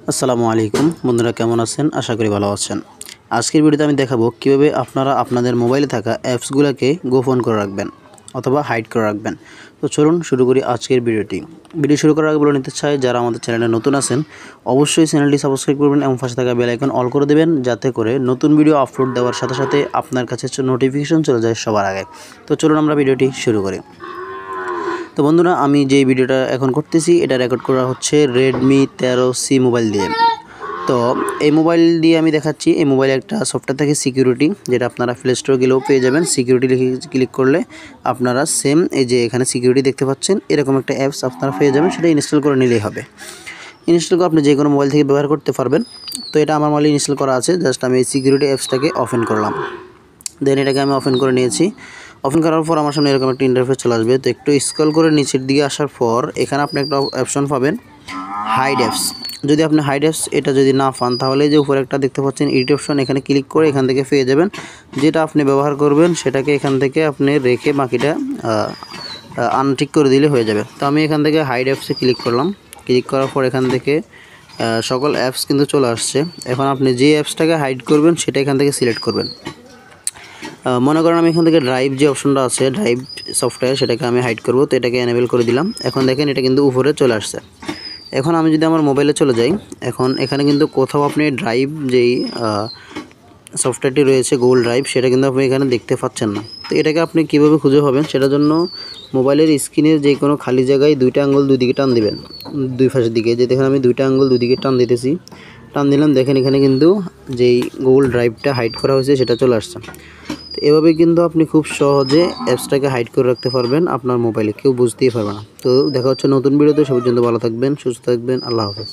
আসসালামু আলাইকুম বন্ধুরা, কেমন আছেন? আশা করি ভালো আছেন। আজকের ভিডিওতে আমি দেখাবো কিভাবে আপনারা আপনাদের মোবাইলে থাকা অ্যাপসগুলোকে গোপন করে রাখবেন অথবা হাইড করে রাখবেন। তো চলুন শুরু করি আজকের ভিডিওটি। ভিডিও শুরু করার আগে বলে নিতে চাই, যারা আমাদের চ্যানেলে নতুন আছেন অবশ্যই চ্যানেলটি সাবস্ক্রাইব করবেন এবং পাশে থাকা বেল আইকন অল করে দেবেন, যাতে করে নতুন ভিডিও আপলোড দেওয়ার সাথে সাথে আপনার কাছে নোটিফিকেশন চলে যায় সবার আগে। তো চলুন আমরা ভিডিওটি শুরু করি। তো বন্ধুরা, আমি যে ভিডিওটা এখন করতেছি এটা রেকর্ড করা হচ্ছে Redmi 13C মোবাইল দিয়ে। তো এই মোবাইল দিয়ে আমি দেখাচ্ছি, এই মোবাইলে একটা সফটওয়্যার থাকে সিকিউরিটি, যেটা আপনারা প্লে স্টোরে গেলেও পেয়ে যাবেন। সিকিউরিটি লিখে ক্লিক করলে আপনারা সেম এই যে এখানে সিকিউরিটি দেখতে পাচ্ছেন, এরকম একটা অ্যাপস আপনারা পেয়ে যাবেন। সেটা ইনস্টল করে নিলেই হবে। ইনস্টল করে আপনি যে কোনো মোবাইল থেকে ব্যবহার করতে পারবেন। তো এটা আমার মোবাইলে ইনস্টল করা আছে, জাস্ট আমি এই সিকিউরিটি অ্যাপসটাকে ওপেন করলাম। দেন এটাকে আমি ওপেন করে নিয়েছি। ওপেন করার পর আমার সামনে এরকম একটা ইন্টারফেস চলে আসবে। তো একটু স্ক্রল করে নিচের দিকে আসার পর এখানে আপনি একটা অপশন পাবেন, হাইড অ্যাপস। যদি আপনি হাইড অ্যাপস এটা যদি না পান, তাহলে যে উপরে একটা দেখতে পাচ্ছেন এডিট অপশন, এখানে ক্লিক করে এখান থেকে পেয়ে যাবেন। যেটা আপনি ব্যবহার করবেন সেটাকে এখান থেকে আপনি রেখে বাকিটা আনটিক করে দিলে হয়ে যাবে। তো আমি এখান থেকে হাইড অ্যাপসে ক্লিক করলাম। ক্লিক করার পর এখান থেকে সকল অ্যাপস কিন্তু চলে আসছে। এখন আপনি যে অ্যাপসটাকে হাইড করবেন সেটা এখান থেকে সিলেক্ট করবেন। মনে করেন আমি এখান থেকে ড্রাইভ যে অপশনটা আছে, ড্রাইভ সফটওয়্যার, সেটাকে আমি হাইড করব। তো এটাকে এনেবল করে দিলাম। এখন দেখেন এটা কিন্তু উপরে চলে আসছে। এখন আমি যদি আমার মোবাইলে চলে যাই, এখন এখানে কিন্তু কোথাও আপনি ড্রাইভ যেই সফটওয়্যারটি রয়েছে গুগল ড্রাইভ, সেটা কিন্তু আপনি এখানে দেখতে পাচ্ছেন না। তো এটাকে আপনি কীভাবে খুঁজে পাবেন, সেটার জন্য মোবাইলের স্ক্রিনের যে কোনো খালি জায়গায় দুইটা আঙ্গুল দুই দিকে টান দিবেন, দুই পাশের দিকে। যে দেখেন আমি দুইটা আঙ্গুল দুই দিকে টান দিতেছি, টান দিলাম, দেখেন এখানে কিন্তু যেই গুগল ড্রাইভটা হাইড করা হয়েছে সেটা চলে আসছে। তো এভাবে কিন্তু আপনি খুব সহজে অ্যাপসটাকে হাইড করে রাখতে পারবেন আপনার মোবাইলে, কেউ বুঝতেই পারবে না। তো দেখা হচ্ছে নতুন ভিডিওতে। সে পর্যন্ত ভালো থাকবেন, সুস্থ থাকবেন। আল্লাহ হাফেজ।